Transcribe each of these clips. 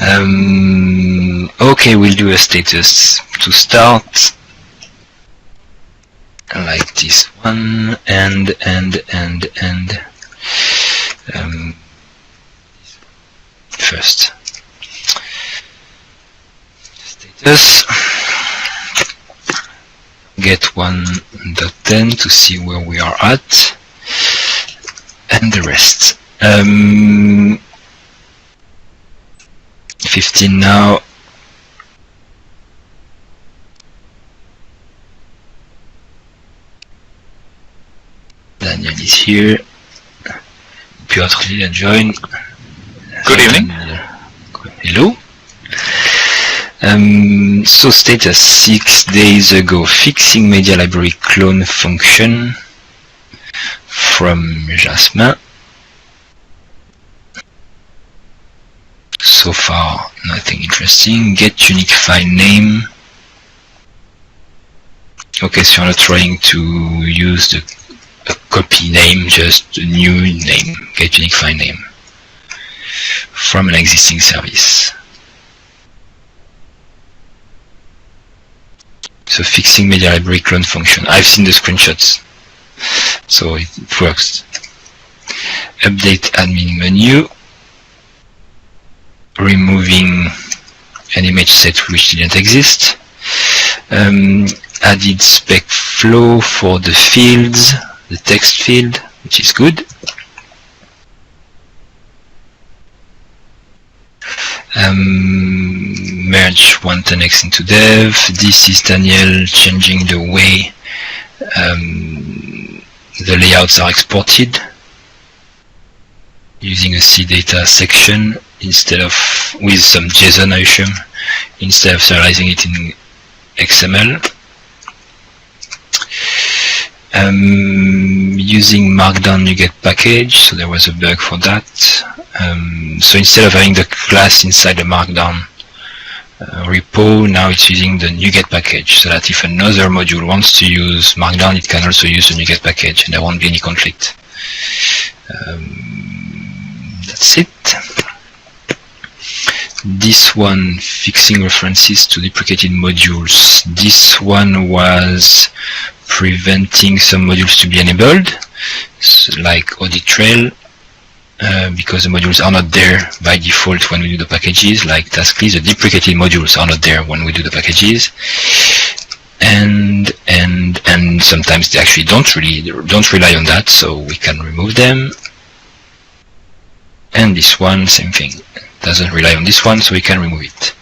Okay, we'll do a status to start, like this one, and first status get 1.10 to see where we are at, and the rest. 15 now. Daniel is here. Piotr didn't join. Good evening. Hello. So status 6 days ago, fixing media library clone function from Jasmin. So far, nothing interesting. Get unique file name. Okay, so you're not trying to use a copy name, just a new name. Get unique file name from an existing service. So fixing media library clone function. I've seen the screenshots, so it works. Update admin menu. Removing an image set which didn't exist. Added Specflow for the fields, the text field, which is good. Merge 110x into dev. This is Daniel changing the way the layouts are exported using a CDATA section instead of with some JSON, I assume, instead of serializing it in XML. Using Markdown NuGet package, so there was a bug for that. So instead of having the class inside the Markdown repo, now it's using the NuGet package, so that if another module wants to use Markdown, it can also use the NuGet package, and there won't be any conflict. That's it. This one, fixing references to deprecated modules. This one was preventing some modules to be enabled, like audit trail, because the modules are not there by default when we do the packages, like task list. The deprecated modules are not there when we do the packages, and sometimes they actually don't rely on that, so we can remove them. And this one, same thing, doesn't rely on this one, so we can remove it.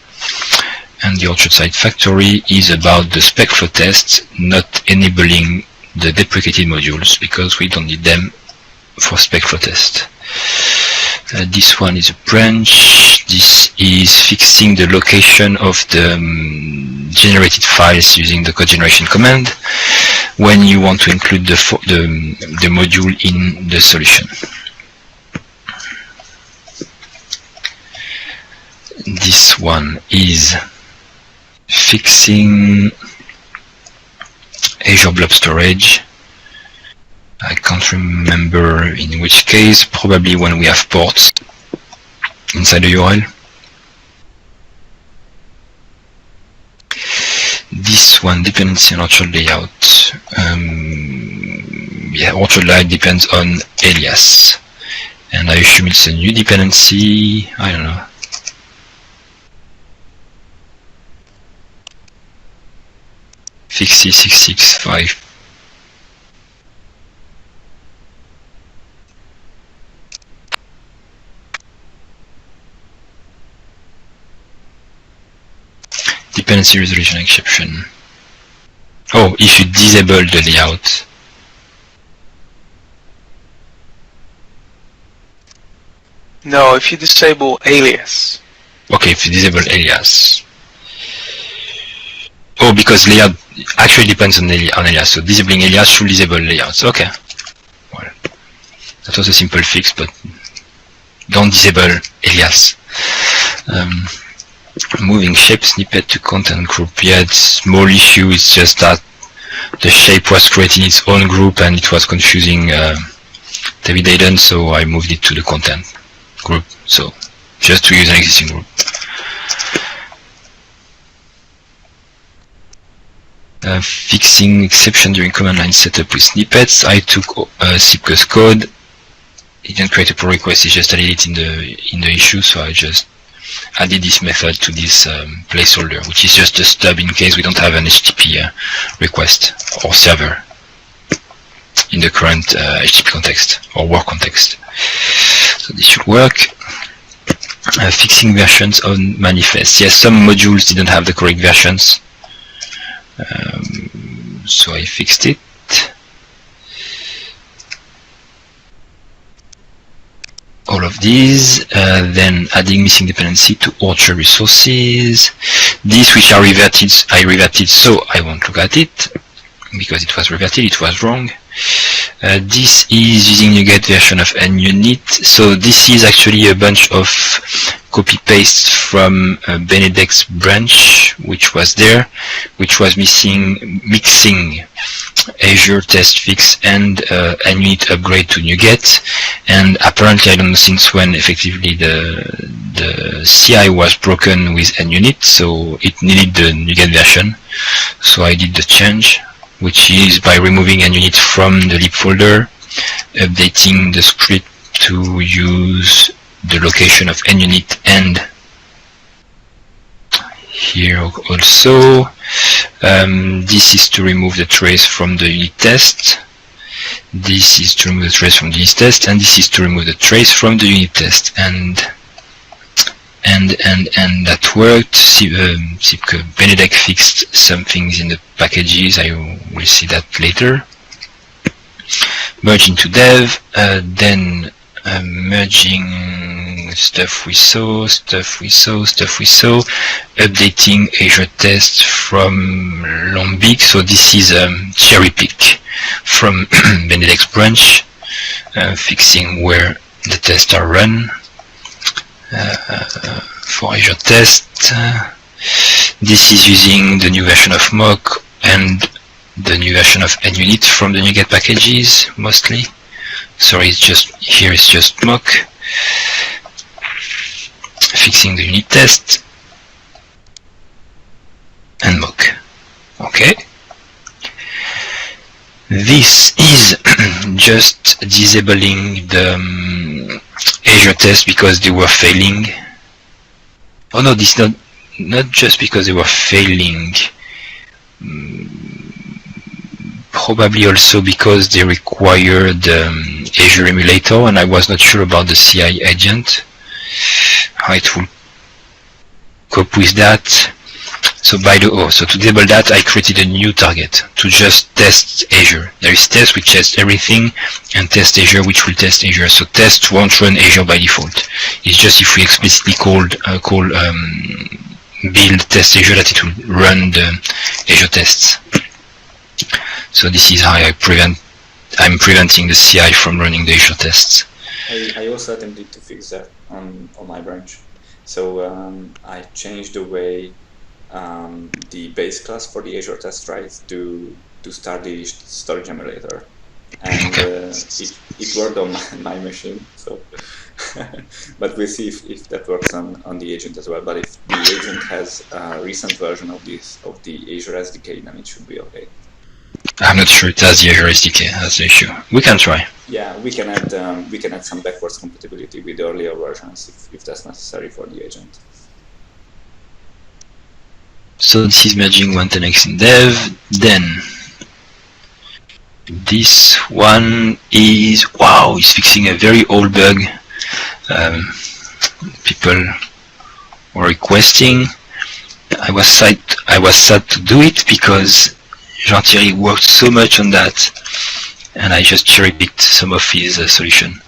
And the Orchard side factory is about the Specflow tests not enabling the deprecated modules because we don't need them for Specflow test. This one is a branch. This is fixing the location of the generated files using the code generation command when you want to include the module in the solution. This one is fixing Azure Blob Storage. I can't remember in which case, probably when we have ports inside the URL. This one, dependency on Orchard.Layout. Yeah, Orchard.Layout depends on Alias. And I assume it's a new dependency, I don't know. Fixie 665. Dependency resolution exception. Oh, if you disable the layout. No, if you disable alias. Okay, if you disable alias. Oh, because layout actually depends on alias, so disabling alias should disable layouts. Okay. Well, that was a simple fix, but don't disable alias. Moving shape snippet to content group. Yeah, it's small issue. It's just that the shape was creating its own group and it was confusing David Hayden, so I moved it to the content group. So just to use an existing group. Fixing exception during command line setup with snippets. I took Sipka's code. It didn't create a pull request, it just added it in the issue, so I just added this method to this placeholder, which is just a stub in case we don't have an HTTP request or server in the current HTTP context or work context. So this should work. Fixing versions on manifest. Yes, some modules didn't have the correct versions, so I fixed it. All of these, then adding missing dependency to Orchard.Resources. These which are reverted, I reverted, so I won't look at it because it was reverted, it was wrong. This is using NuGet version of NUnit. So this is actually a bunch of copy-paste from Benedict's branch, which was there, which was mixing Azure Test Fix and NUnit upgrade to NuGet. And apparently, I don't know since when effectively the CI was broken with NUnit, so it needed the NuGet version. So I did the change, which is by removing NUnit from the lib folder, updating the script to use the location of NUnit, and here also this is to remove the trace from the unit test, this is to remove the trace from the unit test, and this is to remove the trace from the unit test, and that worked. Benedict fixed some things in the packages, I will see that later. Merge into dev, then merging stuff we saw, updating Azure Test from Lombic. So this is cherry pick from Benedict's branch, fixing where the tests are run. For Azure Test, this is using the new version of mock and the new version of NUnit from the NuGet packages mostly. Sorry, it's just here it's just mock. Fixing the unit test and mock. Okay. This is just disabling the Azure test because they were failing. Oh no, this is not just because they were failing. Probably also because they required Azure emulator, and I was not sure about the CI agent, how it will cope with that. So so to disable that, I created a new target to just test Azure. There is test which tests everything, and test Azure which will test Azure. So test won't run Azure by default. It's just if we explicitly call build test Azure that it will run the Azure tests. So this is how I'm preventing the CI from running the Azure tests. I also attempted to fix that on my branch. So I changed the way the base class for the Azure test tries to start the storage emulator, and it worked on my machine. So, but we'll see if that works on the agent as well. But if the agent has a recent version of the Azure SDK, then it should be okay. I'm not sure it has the Azure SDK. That's the issue. We can try. Yeah, we can add some backwards compatibility with earlier versions if that's necessary for the agent. So this is merging 110x in dev. Then this one is it's fixing a very old bug. People were requesting. I was sad to do it because Jean-Thierry worked so much on that, and I just cherry-picked some of his solution.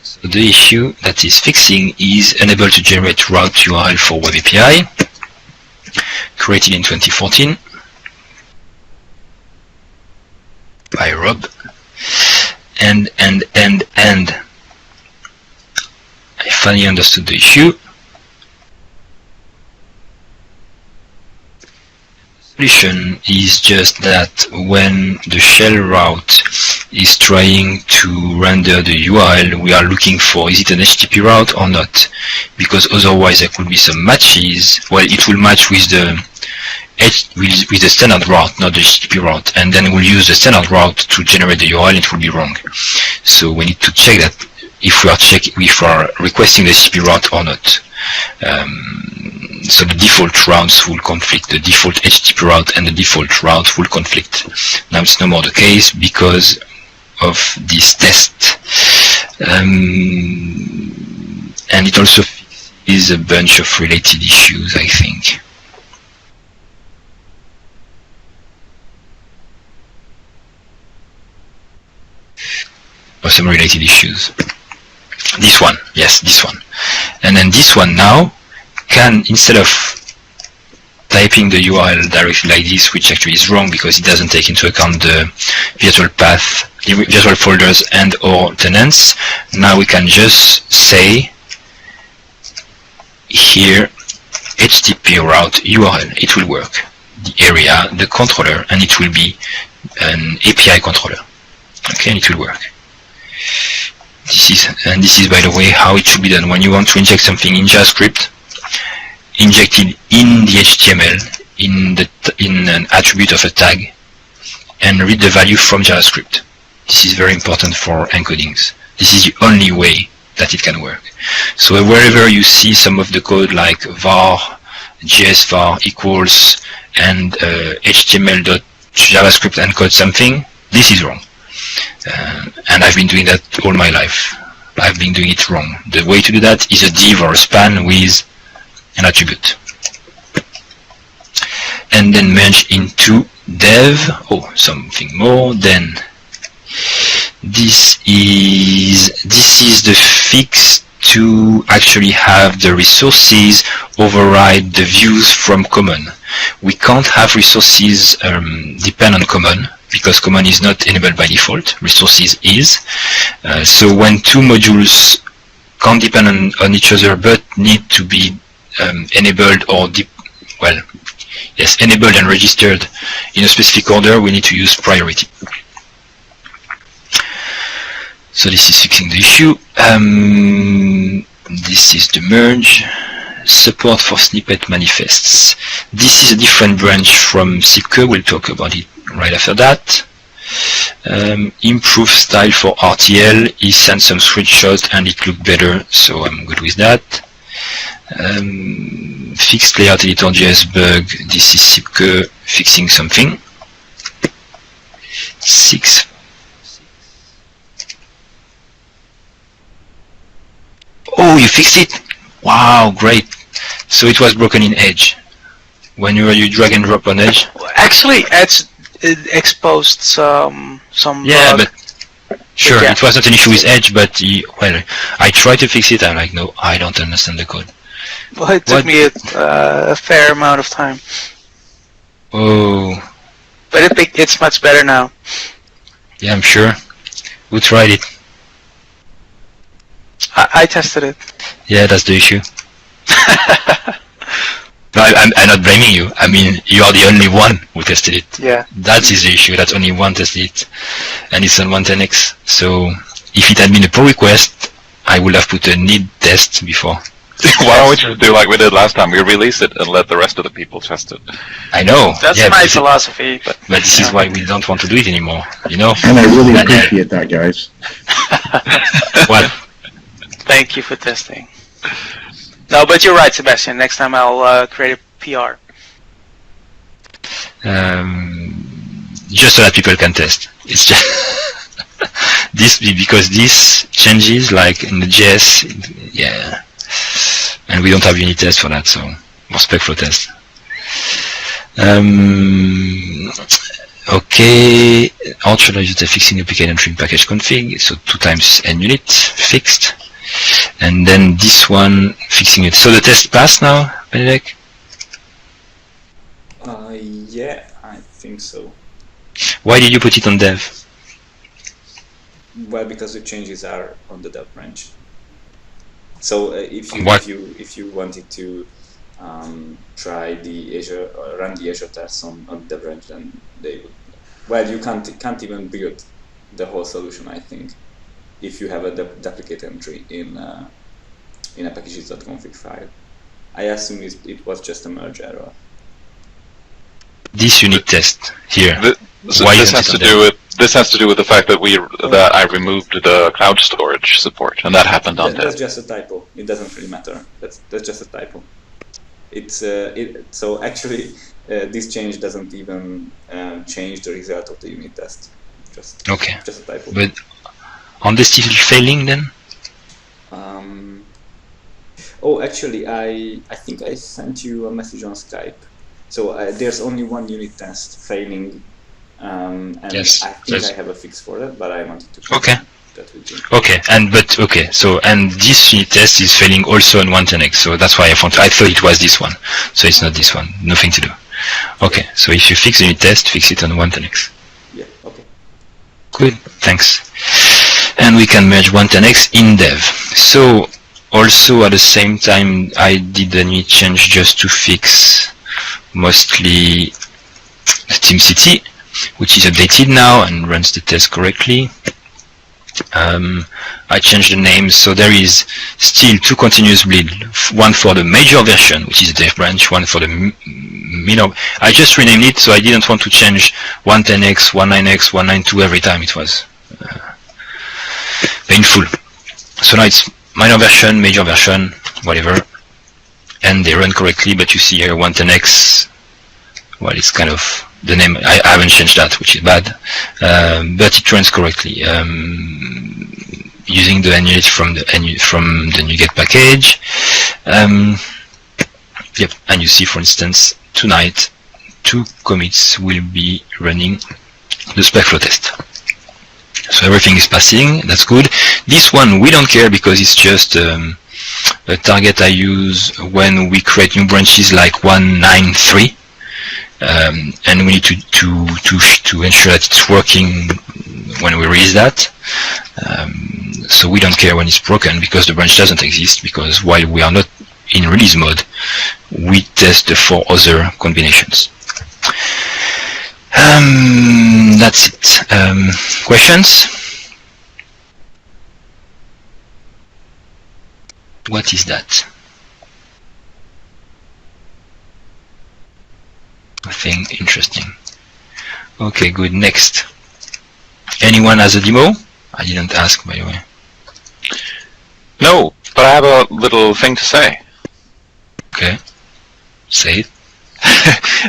So the issue that is fixing is unable to generate route URL for Web API, created in 2014 by Rob, and I finally understood the issue. Solution is just that when the shell route is trying to render the URL, we are looking for is it an HTTP route or not, because otherwise there could be some matches. Well, it will match with with the standard route, not the HTTP route, and then we'll use the standard route to generate the URL, it will be wrong. So we need to check that if we are requesting the HTTP route or not. So the default routes will conflict, the default HTTP route and the default route will conflict. Now it's no more the case because of this test. And it also fixes a bunch of related issues, I think. Or some related issues. This one, yes, this one. And then this one now can, instead of typing the URL directly like this, which actually is wrong because it doesn't take into account the virtual path, virtual folders and or tenants, now we can just say here HTTP route URL. It will work. The area, the controller, and it will be an API controller. Okay, and it will work. This is by the way how it should be done. When you want to inject something in JavaScript, inject it in the HTML in an attribute of a tag and read the value from JavaScript. This is very important for encodings. This is the only way that it can work. So wherever you see some of the code like var, JSVar equals and HTML.JavaScript encode something, this is wrong. And I've been doing that all my life. I've been doing it wrong. The way to do that is a div or a span with an attribute. And then merge into dev. Oh, something more. Then this is the fix to actually have the resources override the views from common. We can't have resources depend on common because common is not enabled by default. Resources is. So when two modules can't depend on each other but need to be enabled or enabled and registered in a specific order, we need to use priority. So this is fixing the issue. This is the merge. Support for snippet manifests. This is a different branch from Sipke. We'll talk about it right after that. Improve style for RTL. He sent some screenshots and it looked better, so I'm good with that. Fixed layout editor.js bug. This is Sipke fixing something. 6. Oh, you fixed it! Wow, great. So it was broken in Edge. When you drag and drop on Edge? Actually, Edge exposed some yeah, bug. but sure, it was not an issue with Edge, but I tried to fix it. I'm like, no, I don't understand the code. Well, it took me a fair amount of time. Oh. But it's much better now. Yeah, I'm sure. Who tried it? I tested it. Yeah, that's the issue. No, I'm not blaming you. I mean, you are the only one who tested it. Yeah. That is the issue. That's only one tested it. And it's on 110x. So if it had been a pull request, I would have put a need test before. Why don't we just do like we did last time? We release it and let the rest of the people test it. I know. That's my philosophy. But this is why we don't want to do it anymore. You know? And I really appreciate that, guys. What? Thank you for testing. No, but you're right, Sebastian. Next time I'll create a PR. Just so that people can test. It's just because this changes like in the JS, yeah. And we don't have unit test for that, so or Specflows test. Okay, Orchard.Azure Text fixing duplicate entry in package config, so 2 times NUnit fixed. And then this one fixing it. So the test passed now, Benedek? Yeah, I think so. Why did you put it on dev? Well, because the changes are on the dev branch. So if you wanted to try the Azure run the Azure tests on the branch, then they would. Well, you can't even build the whole solution, I think, if you have a duplicate entry in a packages.config file. I assume it was just a merge error. this unit test here. This has to do with the fact that I removed the cloud storage support, and that happened on That's just a typo. It doesn't really matter. That's just a typo. So actually, this change doesn't even change the result of the unit test. Just a typo. But on the still failing then? Oh, actually, I think I sent you a message on Skype. So there's only one unit test failing, and yes, I think I have a fix for that, but I wanted to. That with you. And this unit test is failing also on 110x. So that's why I thought it was this one. So it's not this one. Nothing to do. Okay. So if you fix the unit test, fix it on 110x. Yeah. Okay. Good. Thanks. And we can merge 110x in dev. So also at the same time, I did a new change just to fix mostly TeamCity, which is updated now and runs the test correctly. I changed the name, so there is still two continuous bleed, one for the major version, which is the dev branch, one for the minor. I just renamed it, so I didn't want to change 110x, 19x, 192 every time. It was painful. So now it's minor version, major version, whatever, and they run correctly. But you see here 110x. Well, it's kind of the name. I haven't changed that, which is bad, but it runs correctly using the NUnit from the NuGet package. Yep, and you see, for instance, tonight 2 commits will be running the Specflows test. So everything is passing. That's good. This one we don't care because it's just a target I use when we create new branches like 193. And we need to ensure that it's working when we release that. So we don't care when it's broken because the branch doesn't exist, because while we are not in release mode, we test the 4 other combinations. That's it. Questions? What is that? Nothing interesting. Okay, good. Next. Anyone has a demo? I didn't ask, by the way. No, but I have a little thing to say. Okay. Say it.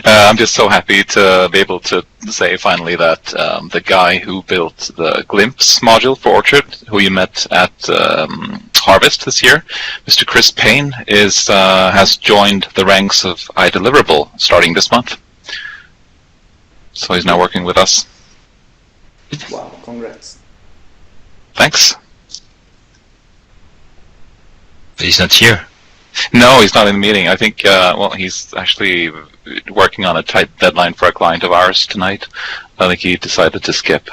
I'm just so happy to be able to say finally that the guy who built the Glimpse module for Orchard, who you met at Harvest this year, Mr. Chris Payne, has joined the ranks of iDeliverable starting this month. So he's now working with us. Wow, congrats. Thanks. But he's not here. No, he's not in the meeting. I think, well, he's actually working on a tight deadline for a client of ours tonight. I think he decided to skip.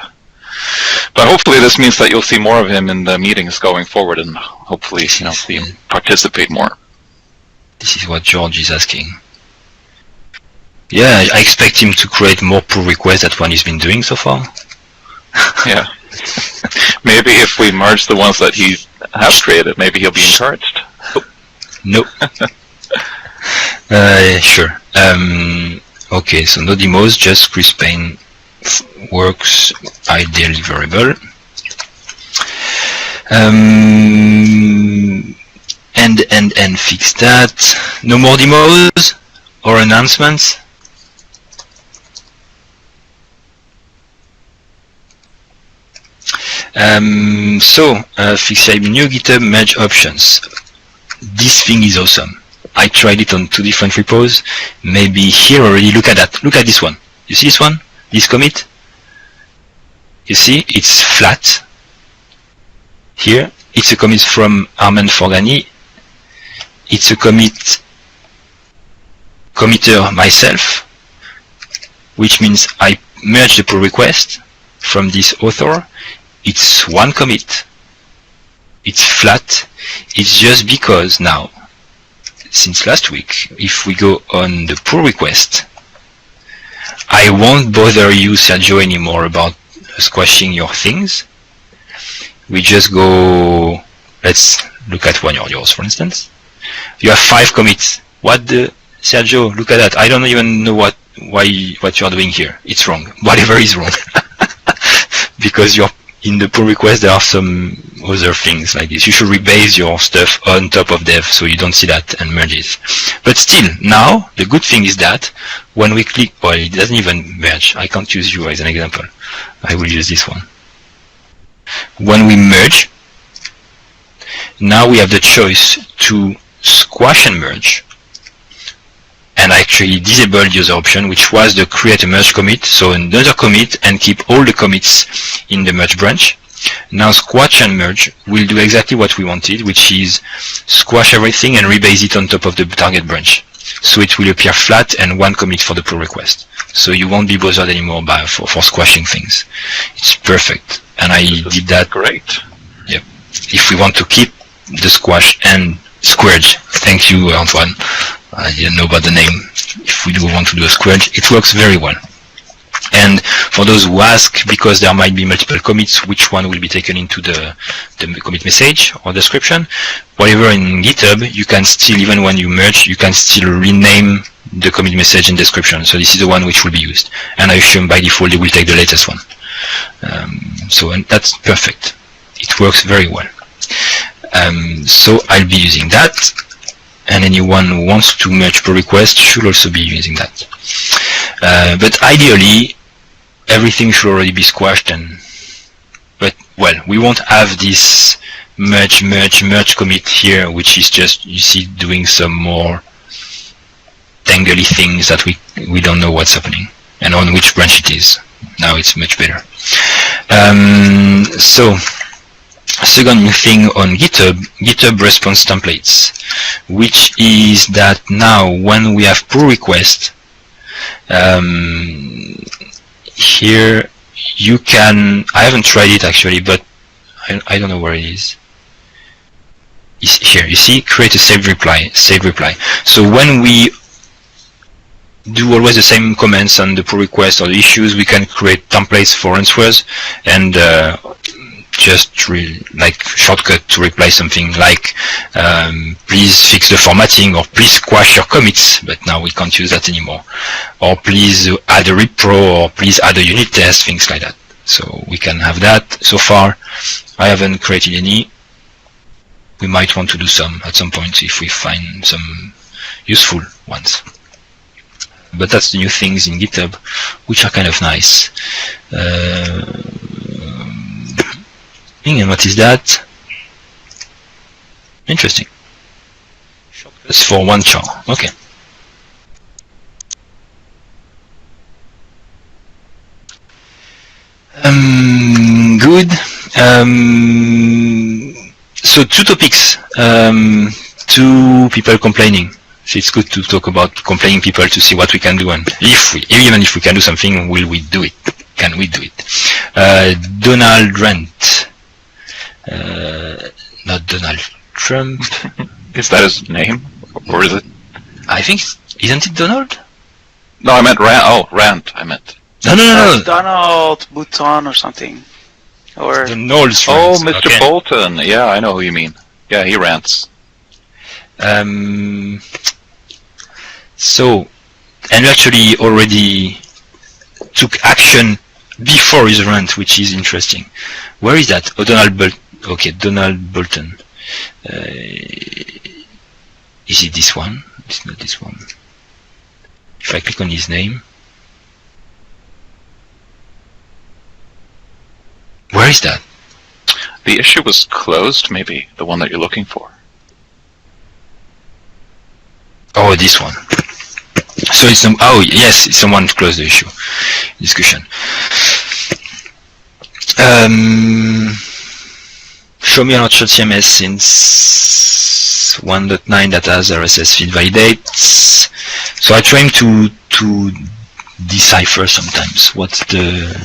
But hopefully this means that you'll see more of him in the meetings going forward, and hopefully, see him participate more. This is what George is asking. Yeah, I expect him to create more pull requests than what he's been doing so far. Yeah. Maybe if we merge the ones that he has created, maybe he'll be encouraged. No. Sure. Okay, so no demos, just Chris Payne works iDeliverable. And fix that. No more demos or announcements? Fix new GitHub merge options. This thing is awesome. I tried it on 2 different repos. Maybe here already. Look at that. Look at this one. You see this one? This commit? You see? It's flat. Here. It's a commit from Armand Forgani. It's a committer myself, which means I merge the pull request from this author. It's one commit. It's flat. It's just because now, since last week, if we go on the pull request, I won't bother you, Sergio, anymore about squashing your things. We just go, let's look at one of yours, for instance. You have 5 commits. What the, Sergio, look at that. I don't even know what what you're doing here. It's wrong. Whatever is wrong. Because you're in the pull request, there are some other things like this. You should rebase your stuff on top of dev so you don't see that and merge it. But still, now, the good thing is that when we click, well, it doesn't even merge. I can't use you as an example. I will use this one. When we merge, now we have the choice to squash and merge. And I actually disabled the other option, which was the create a merge commit, so another commit and keep all the commits in the merge branch. Now squash and merge will do exactly what we wanted, which is squash everything and rebase it on top of the target branch. So it will appear flat and one commit for the pull request. So you won't be bothered anymore for squashing things. It's perfect. And I did that. Great. Yep. If we want to keep the squash and squarge, thank you, Antoine. I didn't know about the name. If we do want to do a squarge, it works very well. And for those who ask, because there might be multiple commits, which one will be taken into the commit message or description, whatever in GitHub, you can still, even when you merge, you can still rename the commit message and description. So this is the one which will be used. And I assume by default they will take the latest one. And that's perfect. It works very well. So I'll be using that. And anyone who wants to merge pull request should also be using that. But ideally, everything should already be squashed. But well, we won't have this merge commit here, which is just, you see, doing some more tangly things that we don't know what's happening and on which branch it is. Now it's much better. So. Second new thing on GitHub response templates, which is that now when we have pull request, here you can, I haven't tried it actually, but I don't know where it is. It's here, you see, create a saved reply. So when we do always the same comments on the pull request or the issues, we can create templates for answers and just like shortcut to reply something like please fix the formatting, or please squash your commits, but now we can't use that anymore, or please add a repro, or please add a unit test, things like that. So we can have that. So far I haven't created any. We might want to do some at some point if we find some useful ones. But that's the new things in GitHub, which are kind of nice. And what is that? Interesting. Shortcuts for one char. Okay. Good. So 2 topics. 2 people complaining. So it's good to talk about complaining people to see what we can do, and even if we can do something, will we do it? Can we do it? Donald Rent. Not Donald Trump. Is that his name? Or is it? I think, isn't it Donald? No, I meant Rant. Oh, Rant, I meant. No. Donald Bouton or something. Or Donald's Oh, friends. Mr. Okay. Bolton. Yeah, I know who you mean. Yeah, he rants. So, and we actually already took action before his rant, which is interesting. Where is that? Oh, Donald Bolton. Okay, Donald Bolton. Is it this one? It's not this one. If I click on his name. Where is that? The issue was closed, maybe, the one that you're looking for. Oh, this one. So it's some. Oh, yes, someone closed the issue. Discussion. Show me an Orchard CMS since 1.9 that has RSS feed validates. So I try to decipher sometimes what's the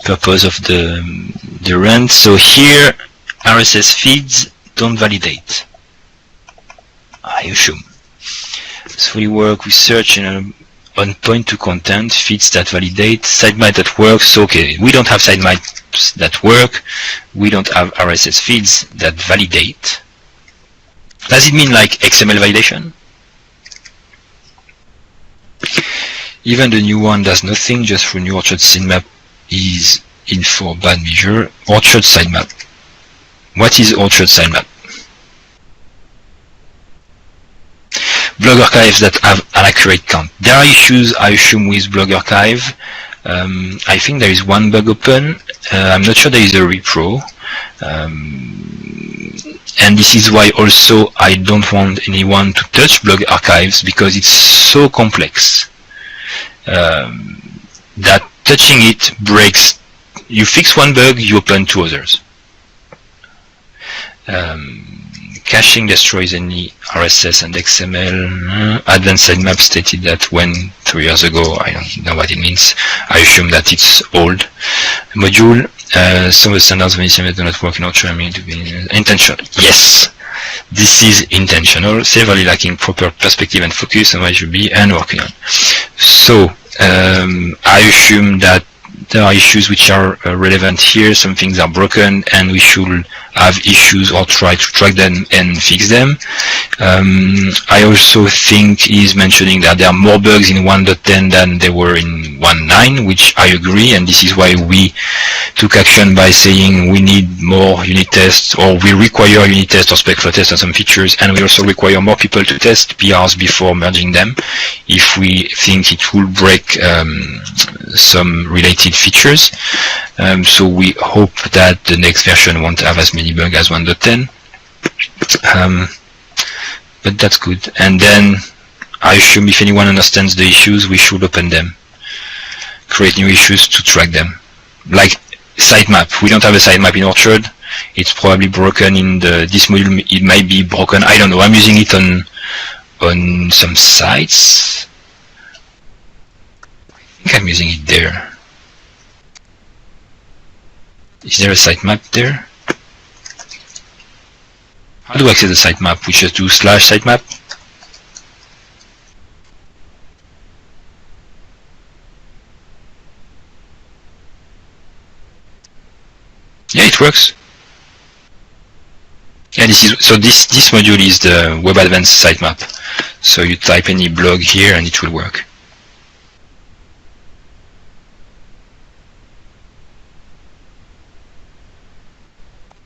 purpose of the rent. So here, RSS feeds don't validate, I assume. So we work with search and on point to content, feeds that validate, sitemap that works. So okay, we don't have sitemaps that work. We don't have RSS feeds that validate. Does it mean like XML validation? Even the new one does nothing, just renew Orchard sitemap is in for bad measure. Orchard sitemap. What is Orchard sitemap? Blog archives that have an accurate count. There are issues, I assume, with blog archive. I think there is one bug open. I'm not sure there is a repro. And this is why also I don't want anyone to touch blog archives, because it's so complex that touching it breaks. You fix one bug, you open two others. Caching destroys any RSS and XML. Advanced sitemap stated that when 3 years ago. I don't know what it means. I assume that it's old. Module. Some of the standards of HTML do not work in Orchard. I mean to be intentional. Yes, this is intentional. Severely lacking proper perspective and focus on what it should be and working on. So I assume that there are issues which are relevant here. Some things are broken, and we should have issues or try to track them and fix them. I also think he's mentioning that there are more bugs in 1.10 than there were in 1.9, which I agree, and this is why we took action by saying we need more unit tests, or we require unit tests or Specflows tests on some features, and we also require more people to test PRs before merging them if we think it will break some related features. So we hope that the next version won't have as many bugs as 1.10. But that's good. And then I assume if anyone understands the issues, we should open them, create new issues to track them. Like sitemap. We don't have a sitemap in Orchard. It's probably broken in this module. It might be broken. I don't know. I'm using it on some sites. I think I'm using it there. Is there a sitemap there? How do I access the sitemap? We just do /sitemap. Yeah, it works. Yeah, this module is the Web Advanced sitemap. So you type any blog here and it will work.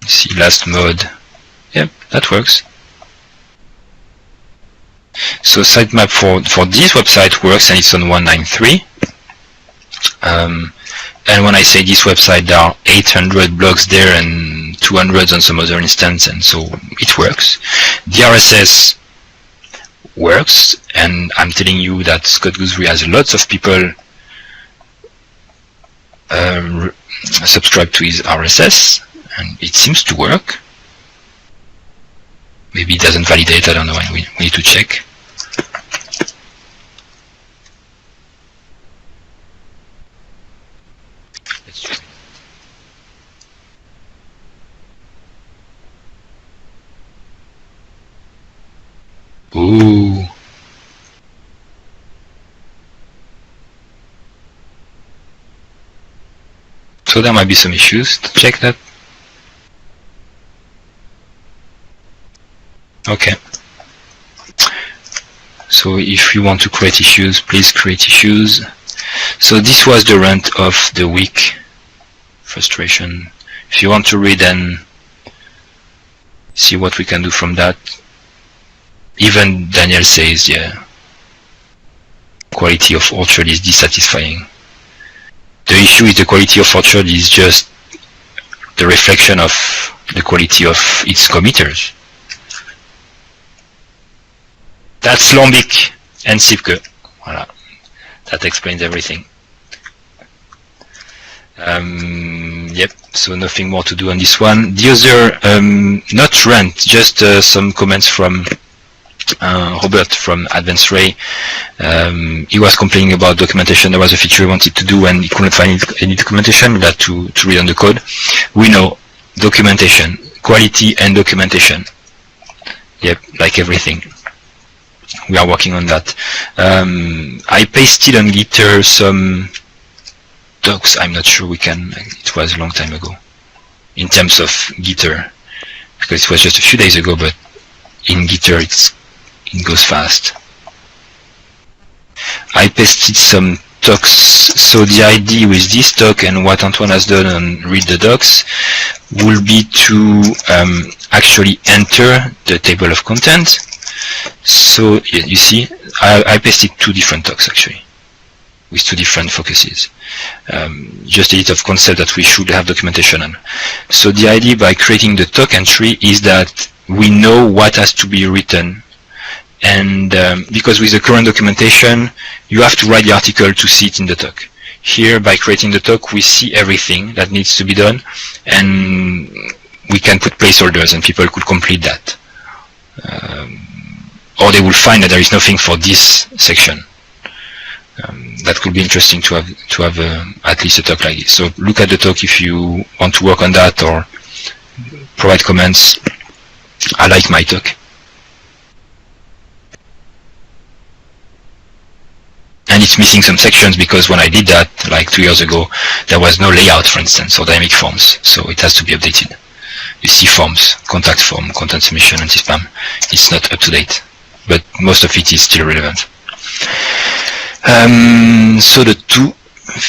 See last mode. Yep, that works. So sitemap for this website works, and it's on 193. And when I say this website, there are 800 blogs there and 200 on some other instance, and so it works. The RSS works, and I'm telling you that Scott Gooseberry has lots of people subscribe to his RSS, and it seems to work. Maybe it doesn't validate, I don't know, we need to check. Let's try. Ooh. So there might be some issues. Check that. Okay. So if you want to create issues, please create issues. So this was the rant of the week. Frustration. If you want to read and see what we can do from that, even Daniel says, yeah, quality of Orchard is dissatisfying. The issue with the quality of Orchard is just the reflection of the quality of its committers. That's Lombic and Sipke. Voilà. That explains everything. Yep, so nothing more to do on this one. The other, not rant, just some comments from Robert from Advanced Ray. He was complaining about documentation. There was a feature he wanted to do and he couldn't find any documentation. He had to read on the code. We know documentation, quality and documentation. Yep, like everything. We are working on that. I pasted on Gitter some docs. I'm not sure we can. It was a long time ago in terms of Gitter, because it was just a few days ago, but in Gitter it goes fast. I pasted some talks. So the idea with this talk and what Antoine has done on read the docs will be to actually enter the table of content. So you see, I pasted 2 different talks actually, with 2 different focuses. Just a bit of concept that we should have documentation on. So the idea by creating the talk entry is that we know what has to be written. And because with the current documentation, you have to write the article to see it in the talk. Here, by creating the talk, we see everything that needs to be done, and we can put placeholders, and people could complete that. Or they will find that there is nothing for this section. That could be interesting to have at least a talk like this. So look at the talk if you want to work on that or provide comments. I like my talk. And it's missing some sections because when I did that, like 2 years ago, there was no layout, for instance, or dynamic forms. So it has to be updated. You see forms, contact form, content submission, anti-spam. It's not up to date, but most of it is still relevant. So the 2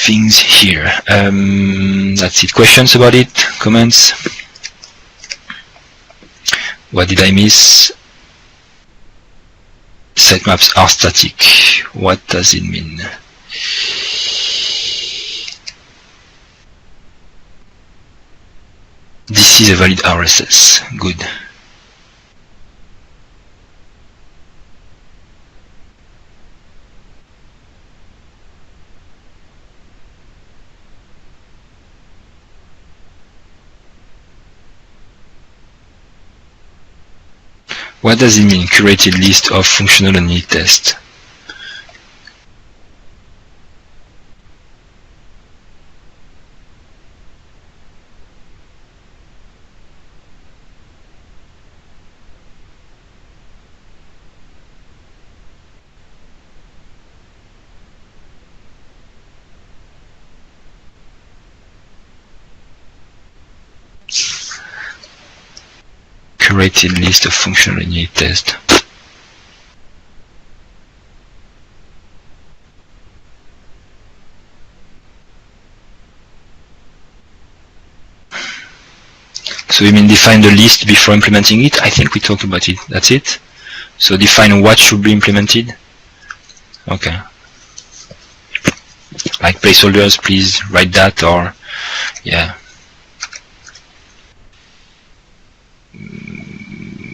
things here. That's it. Questions about it? Comments? What did I miss? Sitemaps are static. What does it mean? This is a valid RSS. Good. What does it mean, curated list of functional and unit tests? Curated list of functional and unit tests. So you mean define the list before implementing it? I think we talked about it. That's it? So define what should be implemented? Okay. Like placeholders, please write that, or yeah.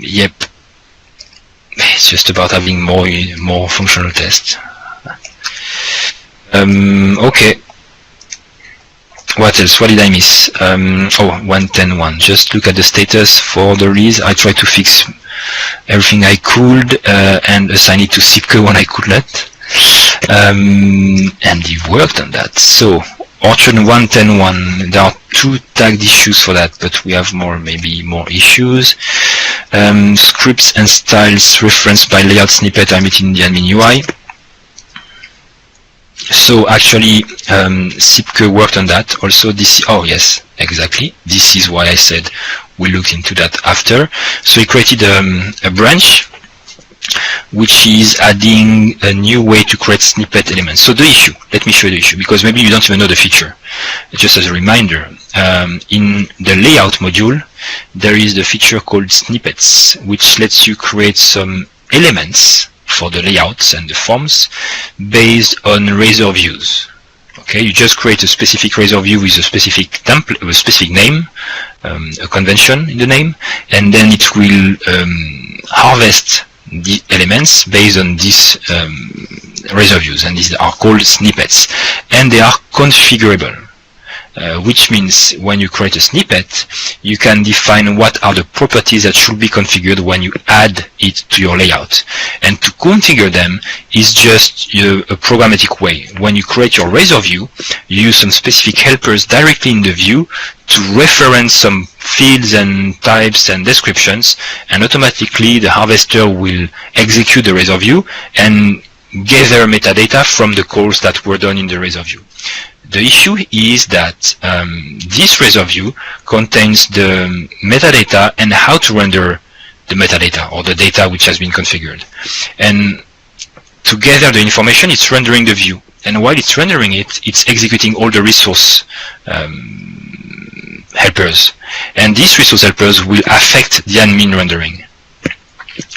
Yep. It's just about having more functional tests. Okay. What else? What did I miss? 1.10.1. Just look at the status for the release. I tried to fix everything I could and assign it to Sipke when I could not. And he worked on that. So Orchard 1.10.1. There are 2 tagged issues for that, but we have maybe more issues. Scripts and styles referenced by layout snippet are emitted in the admin UI. So actually, Sipke worked on that. Also, oh yes, exactly. This is why I said we looked into that after. So he created a branch which is adding a new way to create snippet elements. So the issue, let me show you the issue, because maybe you don't even know the feature. Just as a reminder, in the layout module, there is the feature called snippets, which lets you create some elements for the layouts and the forms based on razor views. Okay, you just create a specific razor view with a specific template, a specific name, a convention in the name, and then it will harvest the elements based on these razor views, and these are called snippets, and they are configurable. Which means when you create a snippet, you can define what are the properties that should be configured when you add it to your layout. And to configure them is just a programmatic way. When you create your razor view, you use some specific helpers directly in the view to reference some fields and types and descriptions, and automatically the harvester will execute the razor view and gather metadata from the calls that were done in the razor view. The issue is that this razor view contains the metadata and how to render the metadata or the data which has been configured. And to gather the information, it's rendering the view. And while it's rendering it, it's executing all the resource helpers. And these resource helpers will affect the admin rendering.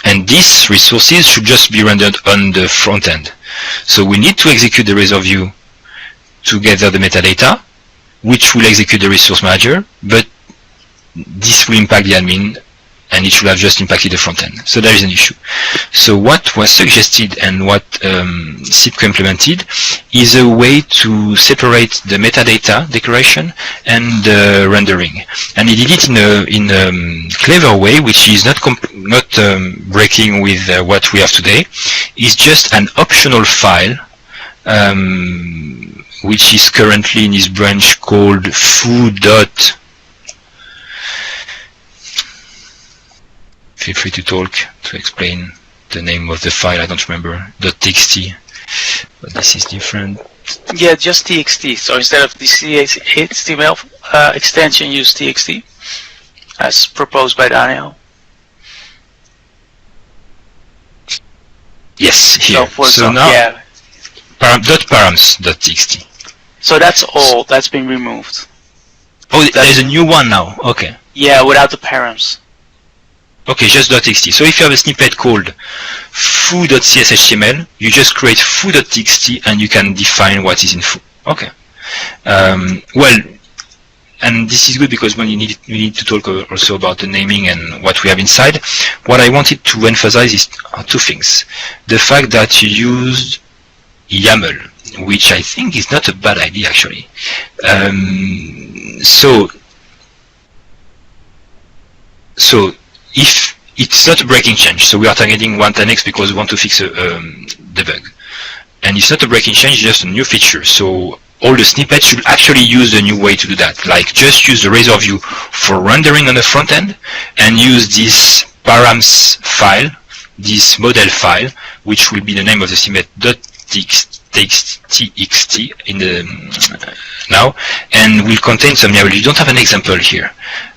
And these resources should just be rendered on the front end. So we need to execute the razor view to gather the metadata, which will execute the resource manager, but this will impact the admin, and it should have just impacted the front end. So there is an issue. So what was suggested and what SIPCO implemented is a way to separate the metadata declaration and the rendering. And he did it in a clever way, which is not breaking with what we have today. It's just an optional file, which is currently in this branch called foo. Feel free to talk to explain the name of the file. I don't remember. .txt, but this is different. Yeah, just txt. So instead of the HTML extension, use txt as proposed by Daniel. Yes, here. So now, yeah. .params.txt. So that's all. That's been removed. Oh, there's a new one now. Okay. Yeah, without the params. Okay, just .txt. So if you have a snippet called foo.cshtml, you just create foo.txt and you can define what is in foo. Okay. Well, and this is good because when we need to talk also about the naming and what we have inside. What I wanted to emphasize is two things. The fact that you used YAML, which I think is not a bad idea actually. So if it's not a breaking change, so we are targeting 110x because we want to fix the bug. And it's not a breaking change, it's just a new feature. So all the snippets should actually use the new way to do that. Like just use the razor view for rendering on the front end and use this params file, this model file, which will be the name of the snippet .txt in the now, and will contain some YAML. You don't have an example here.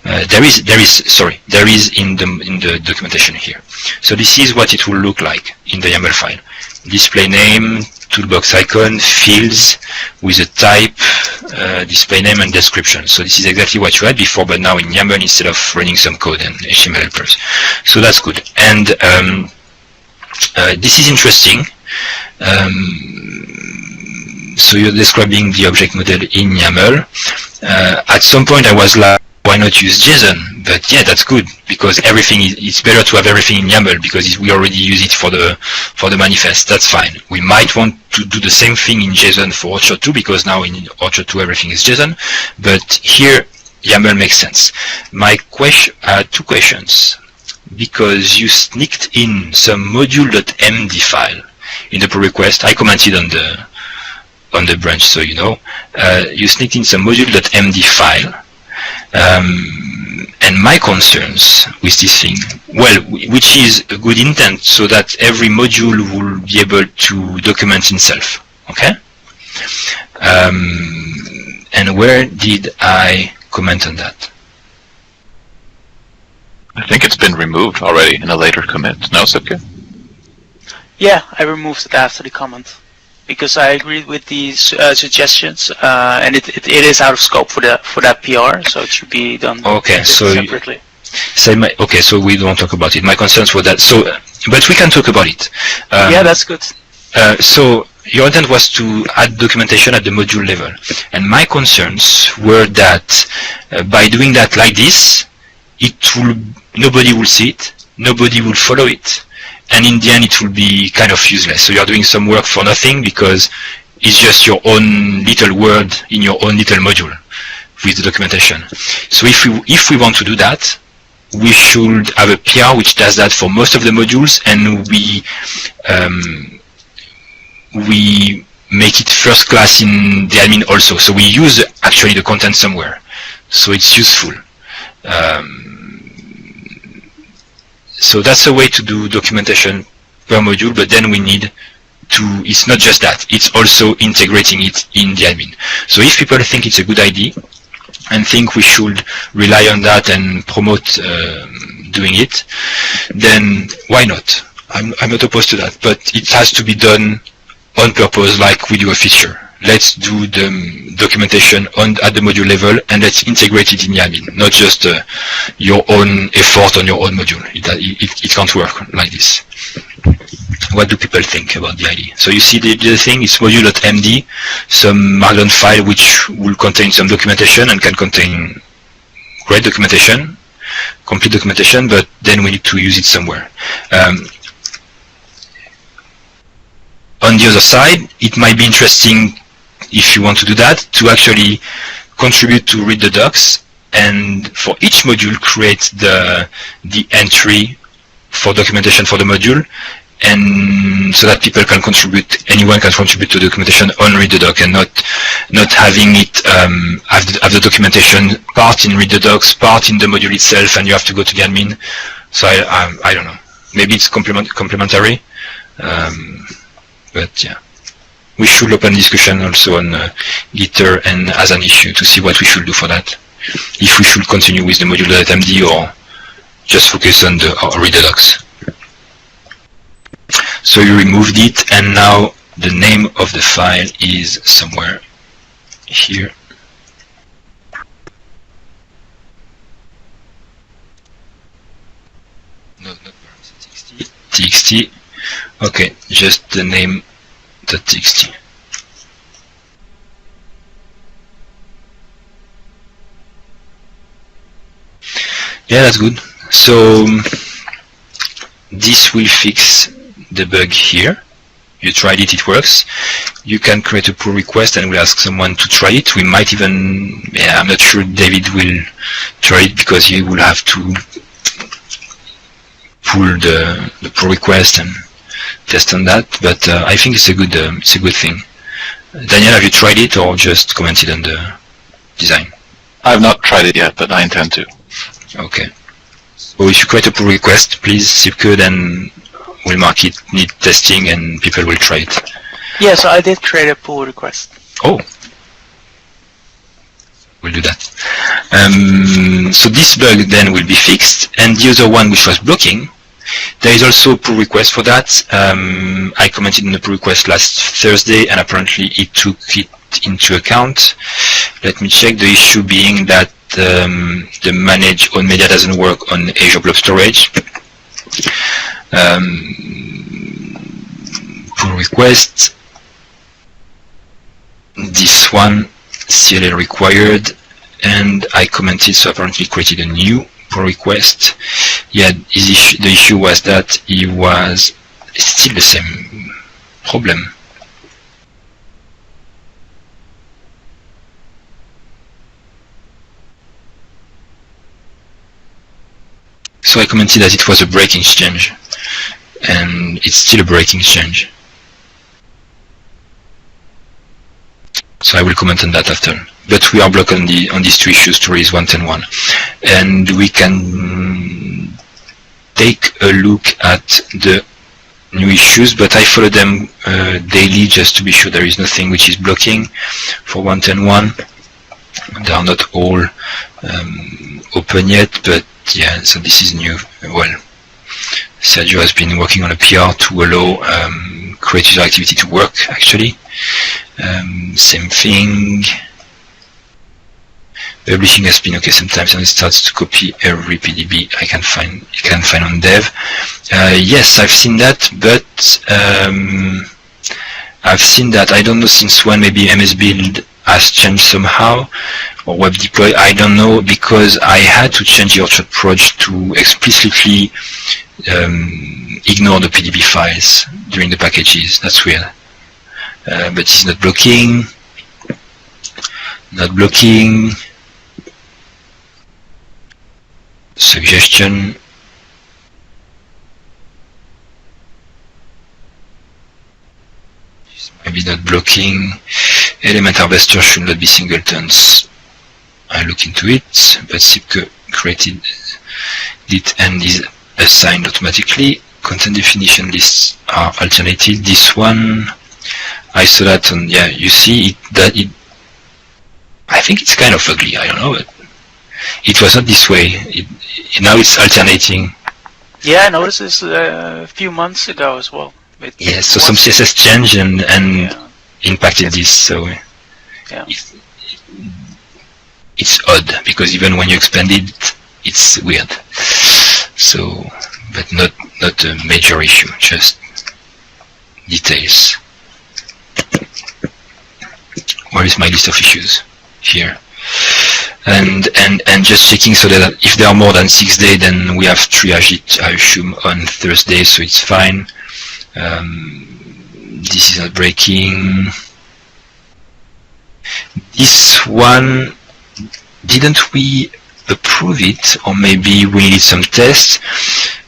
There is in the documentation here. So this is what it will look like in the YAML file. Display name, toolbox icon, fields with a type, display name and description. So this is exactly what you had before, but now in YAML instead of running some code and HTML helpers. So that's good. And this is interesting. So you're describing the object model in YAML. At some point I was like, why not use JSON? But yeah, that's good because everything it's better to have everything in YAML because we already use it for the manifest. That's fine. We might want to do the same thing in JSON for Orchard 2 because now in Orchard 2 everything is JSON. But here YAML makes sense. My question, two questions, because you sneaked in some module.md file in the pull request. I commented on the branch, so you know. You sneaked in some module.md file. And my concerns with this thing, well, which is a good intent so that every module will be able to document itself, okay? And where did I comment on that? I think it's been removed already in a later commit. No, Sipke? Yeah, I removed it after the comment because I agreed with these suggestions, and it is out of scope for that PR, so it should be done separately. Okay, so we don't talk about it. My concerns were that. So, but we can talk about it. Yeah, that's good. So your intent was to add documentation at the module level, and my concerns were that by doing that like this, nobody will see it, nobody will follow it. And in the end, it will be kind of useless. So you're doing some work for nothing because it's just your own little word in your own little module with the documentation. So if we want to do that, we should have a PR which does that for most of the modules, and we make it first class in the admin also. So we use actually the content somewhere. So it's useful. So that's a way to do documentation per module, but then we need to, it's not just that, it's also integrating it in the admin. So if people think it's a good idea and think we should rely on that and promote doing it, then why not? I'm not opposed to that, but it has to be done on purpose, like we do a feature. Let's do the documentation at the module level, and let's integrate it in the admin, not just your own effort on your own module. It can't work like this. What do people think about the idea? So you see the thing, it's module.md, some Markdown file which will contain some documentation and can contain great documentation, complete documentation, but then we need to use it somewhere. On the other side, it might be interesting, if you want to do that, to actually contribute to read the docs, and for each module create the entry for documentation for the module, and so that people can contribute, anyone can contribute to documentation on read the doc, and not having it have the documentation part in read the docs, part in the module itself, and you have to go to the admin. So I don't know. Maybe it's complementary, but yeah. We should open discussion also on Gitter and as an issue to see what we should do for that. If we should continue with the module.md or just focus on the read the docs. So you removed it, and now the name of the file is somewhere here. No, not txt. Okay, just the name .txt. Yeah, that's good. So this will fix the bug here. You tried it, it works. You can create a pull request and we'll ask someone to try it. We might even, yeah, I'm not sure David will try it because he will have to pull the pull request and test on that, but I think it's a good thing. Daniel, have you tried it or just commented on the design? I have not tried it yet, but I intend to. Okay. So if you create a pull request, please zip code and we'll mark it need testing and people will try it. Yeah, so I did create a pull request. Oh. We'll do that. So this bug then will be fixed, and the other one which was blocking, there is also a pull request for that. I commented on the pull request last Thursday, and apparently it took it into account. Let me check, the issue being that the ManageOwnMedia doesn't work on Azure Blob Storage. Pull request, this one, CLL required, and I commented, so apparently created a new pull request. Yeah, the issue was that it was still the same problem. So I commented that it was a breaking change, and it's still a breaking change. So I will comment on that after. But we are blocked on these two issues to raise 1.10.1, and we can take a look at the new issues, but I follow them daily just to be sure there is nothing which is blocking for 1.10.1. They are not all open yet, but yeah, so this is new. Well, Sergio has been working on a PR to allow create user activity to work, actually. Same thing. Publishing has been okay sometimes, and it starts to copy every PDB you can find on dev. Yes, I've seen that, but I've seen that, I don't know since when, maybe MS Build has changed somehow, or web deploy, I don't know, because I had to change the Orchard project to explicitly ignore the PDB files during the packages. That's weird. But it's not blocking. Not blocking. Suggestion. Maybe not blocking. Element harvester should not be singletons. I look into it, but Zipke created it and is assigned automatically. Content definition lists are alternated. This one, I saw that on, yeah, you see it, I think it's kind of ugly, I don't know, but it was not this way. Now it's alternating Yeah, I noticed this a few months ago as well. Yes, so some CSS changed and impacted this. So yeah. It's odd because even when you expand it, it's weird. So, but not a major issue, just details. Where is my list of issues? Here. And just checking so that if there are more than 6 days, then we have triage it, I assume, on Thursday, so it's fine. This is not breaking. This one, didn't we approve it, or maybe we needed some tests?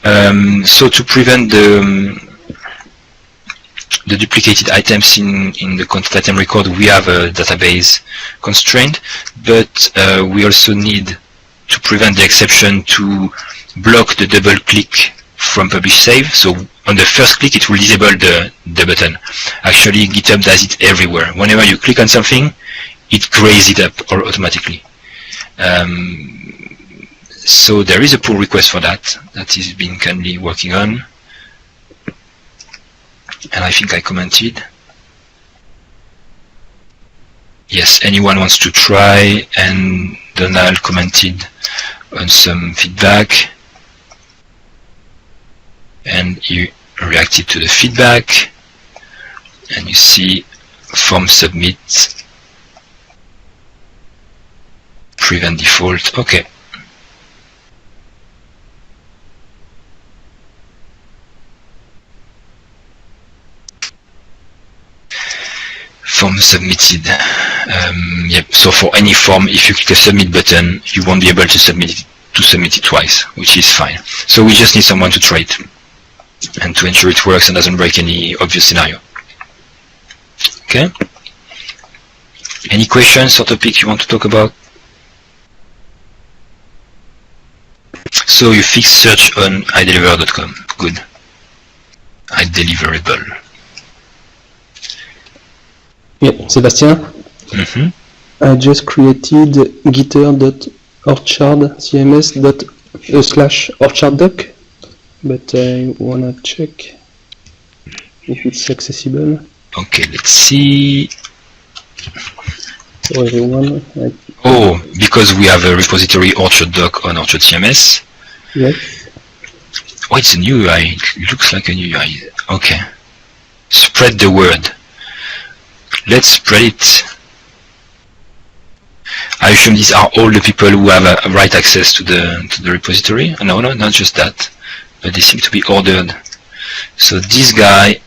So to prevent the duplicated items in the content item record, we have a database constraint, but we also need to prevent the exception to block the double click from publish save. So on the first click, it will disable the button. Actually, GitHub does it everywhere. Whenever you click on something, it grays it up automatically. So there is a pull request for that is being kindly working on. And I think I commented. Yes, anyone wants to try, and Donald commented on some feedback. And you reacted to the feedback. And you see form submit, prevent default, okay. Form submitted. Yep. So for any form, if you click the submit button, you won't be able to submit it twice, which is fine. So we just need someone to try it and to ensure it works and doesn't break any obvious scenario. Okay. Any questions or topic you want to talk about? So you fixed search on iDeliver.com. Good. iDeliverable. Yeah, Sébastien? I just created gitter.orchard.cms/orchard.doc, but I wanna check if it's accessible. Okay, let's see. For everyone. Oh, because we have a repository Orchard.doc on Orchard.CMS. Yes. Oh, it's a new UI. It looks like a new UI. Okay. Spread the word. Let's spread it. I assume these are all the people who have right access to the repository. No, not just that, but they seem to be ordered. So this guy.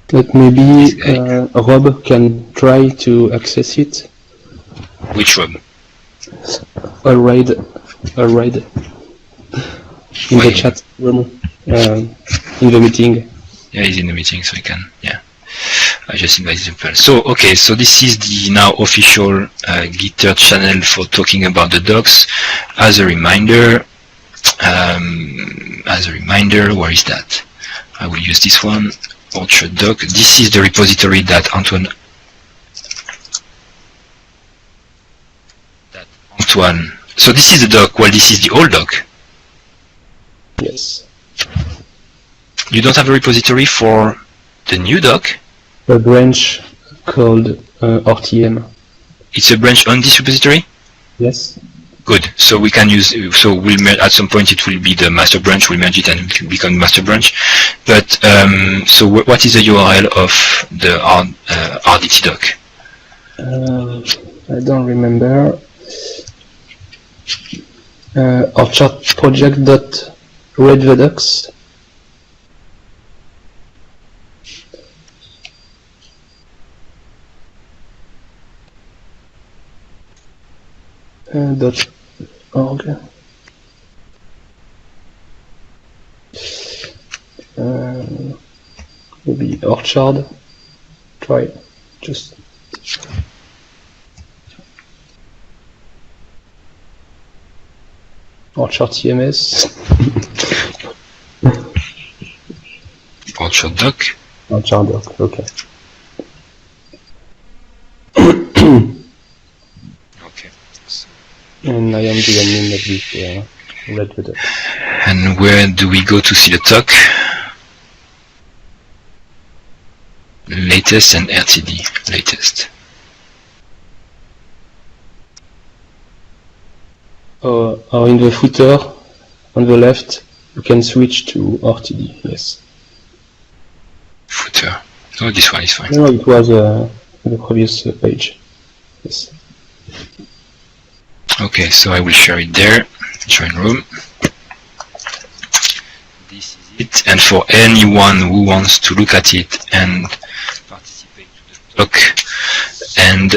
But maybe Rob can try to access it. Which Rob? Alright. In the chat room. In the meeting. Yeah, he's in the meeting, so he can. Yeah, I just invited people. So okay, so this is the now official Gitter channel for talking about the docs. As a reminder, where is that? I will use this one, Orchard doc. This is the repository that Antoine. So this is the doc. Well, this is the old doc. Yes. You don't have a repository for the new doc? A branch called RTM. It's a branch on this repository? Yes. Good. So we can use. So we'll at some point it will be the master branch. We'll merge it and it will become master branch. But so what is the URL of the RDT doc? I don't remember. Orchard project.readthedocs. .org. Maybe Orchard. Try just. Orchard CMS. Orchard doc. Orchard doc. Okay. Okay. And And I am the admin of this red button. And where do we go to see the talk? Latest and RTD. Latest. Or in the footer on the left, you can switch to RTD. Yes. Footer. Oh, this one is fine. No, it was on the previous page. Yes. Okay, so I will share it there. Join room. This is it. And for anyone who wants to look at it and participate to the talk and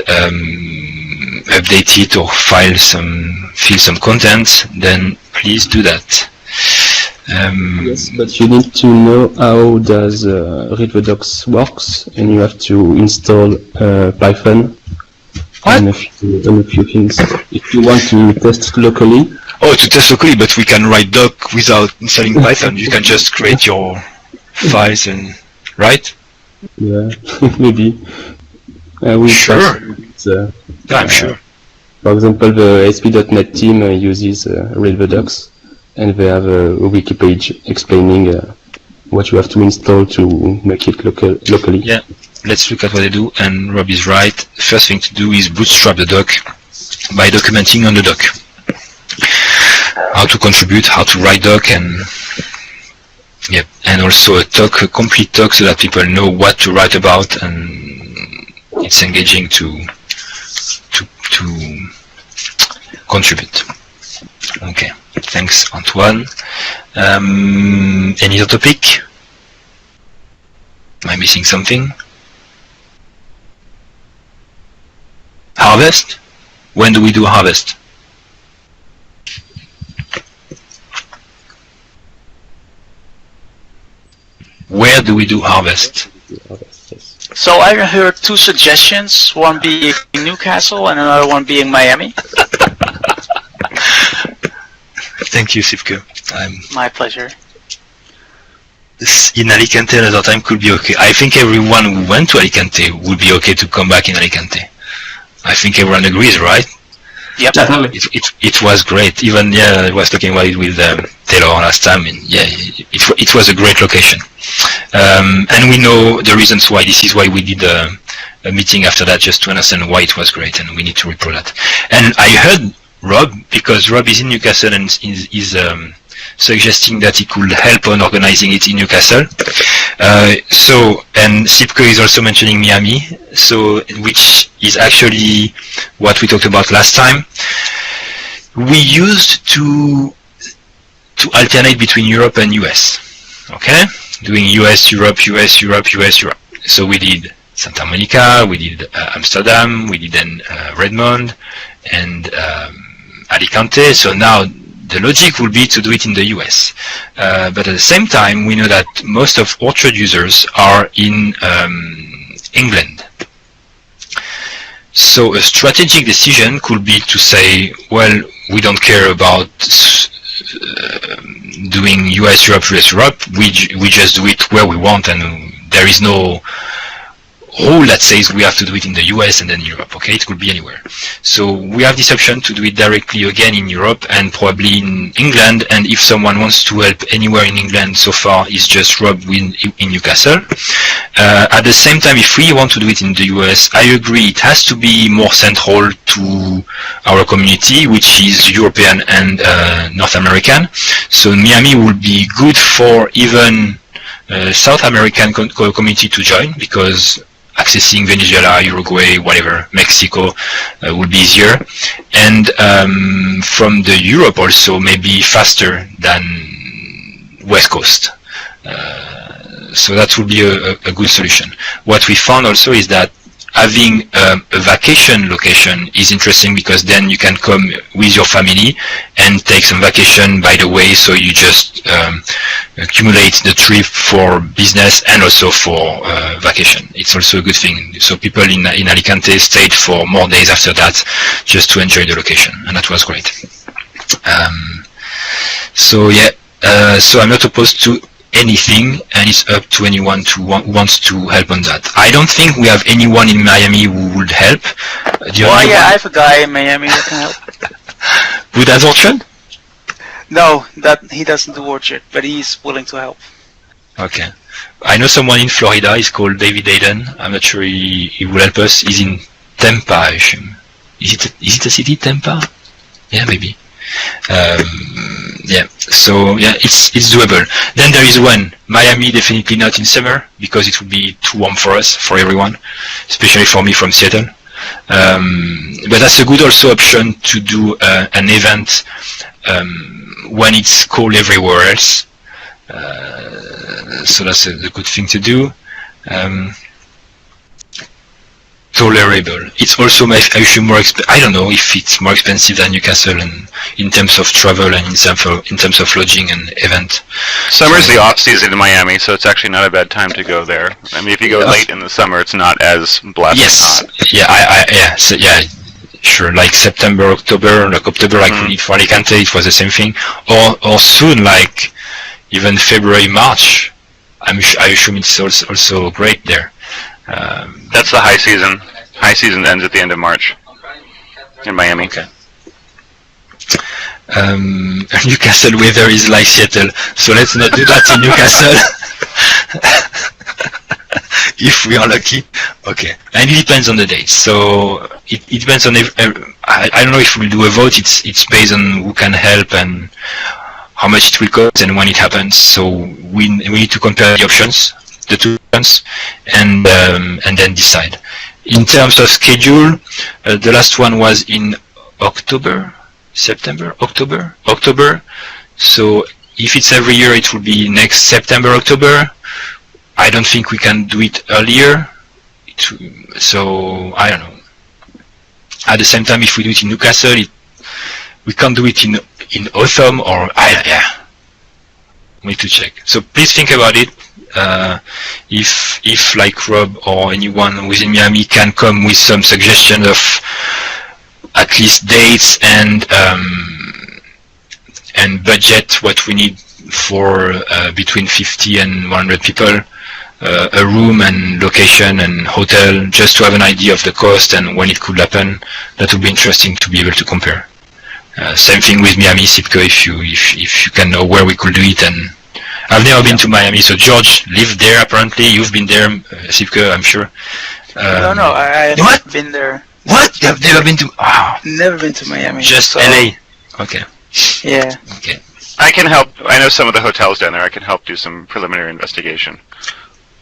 update it or fill some content, then please do that. Yes, but you need to know how does read the docs works, and you have to install Python and a few things if you want to test locally. Oh, to test locally, but we can write doc without installing Python. You can just create your files and right? Yeah, maybe. Sure. I'm sure. For example, the ASP.NET team uses read the docs. And they have a wiki page explaining what you have to install to make it locally. Yeah, let's look at what they do. And Rob is right. First thing to do is bootstrap the doc by documenting on the doc. How to contribute, how to write doc, and yep, and also a complete talk, so that people know what to write about, and it's engaging to contribute. Okay. Thanks, Antoine. Any other topic? Am I missing something? Harvest? When do we do harvest? Where do we do harvest? So I heard two suggestions, one being Newcastle and another one being Miami. Thank you, Sivke. My pleasure. In Alicante another time could be okay. I think everyone who went to Alicante would be okay to come back in Alicante. I think everyone agrees, right? Yep. It was great. Even I was talking about it with Taylor last time, and yeah, it was a great location. And we know the reasons why. This is why we did a meeting after that, just to understand why it was great, and we need to repro that. And I heard Rob, because Rob is in Newcastle and is suggesting that he could help on organizing it in Newcastle. And Sipke is also mentioning Miami, which is actually what we talked about last time. We used to alternate between Europe and US, okay? Doing US, Europe, US, Europe, US, Europe. So we did Santa Monica, we did Amsterdam, we did then Redmond, and Alicante. So now the logic will be to do it in the US. But at the same time, we know that most of Orchard users are in England. So a strategic decision could be to say, well, we don't care about doing US, Europe, US, Europe. We just do it where we want, and there is no rule that says we have to do it in the US and then Europe. Okay, it could be anywhere. So we have this option to do it directly again in Europe and probably in England. And if someone wants to help anywhere in England, so far is just Rob in Newcastle. At the same time, if we want to do it in the US, I agree it has to be more central to our community, which is European and North American. So Miami would be good for even South American community to join, because accessing Venezuela, Uruguay, whatever, Mexico would be easier. And from the Europe also maybe faster than West Coast. So that would be a good solution. What we found also is that having a vacation location is interesting, because then you can come with your family and take some vacation by the way, so you just accumulate the trip for business and also for vacation. It's also a good thing. So people in Alicante stayed for more days after that just to enjoy the location, and that was great. So yeah, so I'm not opposed to anything, and it's up to anyone who wants to help on that. I don't think we have anyone in Miami who would help. Well, yeah, I have a guy in Miami who can help. Who does Orchard? No, he doesn't do Orchard, but he's willing to help. Okay. I know someone in Florida. He's called David Hayden. I'm not sure he will help us. He's in Tampa, I assume. Is it a city, Tampa? Yeah, maybe. Yeah. So yeah, it's doable. Then there is one, Miami. Definitely not in summer because it would be too warm for us, for everyone, especially for me from Seattle. But that's a good also option to do an event when it's cold everywhere else. So that's a good thing to do. Tolerable. It's also, I assume, more I don't know if it's more expensive than Newcastle and in terms of travel and in terms of lodging and event. Summer's the off season in Miami, so it's actually not a bad time to go there. I mean, if you go late in the summer, it's not as blasting hot. Yeah, so yeah, sure. Like September, October, like for Alicante, it was the same thing. Or soon, like even February, March. I assume it's also great there. That's the high season. High season ends at the end of March in Miami. Okay. Newcastle weather is like Seattle, so let's not do that in Newcastle. If we are lucky. Okay. And it depends on the date. So it depends on. I don't know if we'll do a vote. It's based on who can help and how much it will cost and when it happens. So we need to compare the options. The two ones, and then decide. In terms of schedule, the last one was in October. So if it's every year, it will be next September, October. I don't think we can do it earlier. So I don't know. At the same time, if we do it in Newcastle, we can't do it in autumn or we need to check. So please think about it. If like Rob or anyone within Miami can come with some suggestion of at least dates and budget what we need for between 50 and 100 people, a room and location and hotel, just to have an idea of the cost and when it could happen. That would be interesting to be able to compare. Same thing with Miami, Sipco, if you can know where we could do it. And I've never been to Miami, so George lived there apparently. You've been there, Sipco, I'm sure. No, I haven't been there. What? You have never been to? Oh. Never been to Miami. Just LA. Okay. Yeah. Okay. I can help. I know some of the hotels down there. I can help do some preliminary investigation.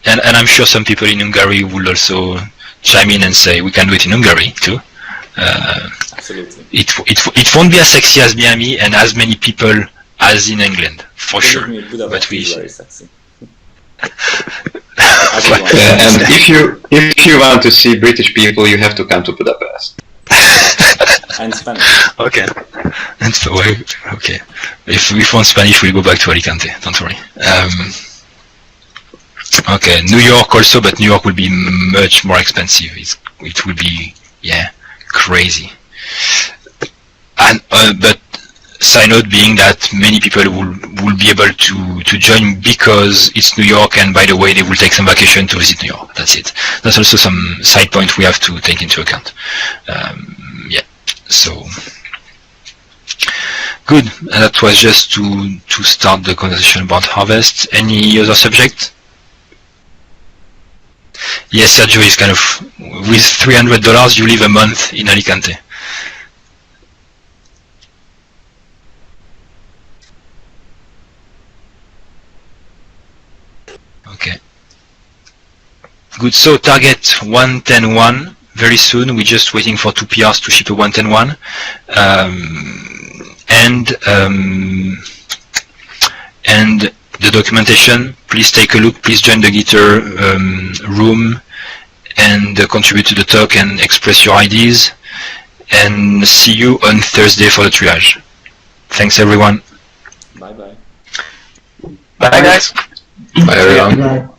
And I'm sure some people in Hungary will also chime in and say we can do it in Hungary too. Absolutely. It won't be as sexy as Miami and as many people as in England, for sure. But we very sexy. And if you want to see British people, you have to come to Budapest. And Spanish. Okay. And so, okay. If we want Spanish, we'll go back to Alicante. Don't worry. Okay, New York also, but New York will be much more expensive. It will be crazy. And but side note being that many people will be able to join because it's New York, and by the way, they will take some vacation to visit New York. That's it. That's also some side point we have to take into account. So good. And that was just to start the conversation about Harvest. Any other subject? Yes, Sergio is kind of with $300. You live a month in Alicante. Okay. Good. So target 110.1 very soon. We're just waiting for 2 PRs to ship a 110.1. And the documentation, please take a look. Please join the Gitter room and contribute to the talk and express your ideas. And see you on Thursday for the triage. Thanks, everyone. Bye-bye. Bye, guys. Bye, everyone.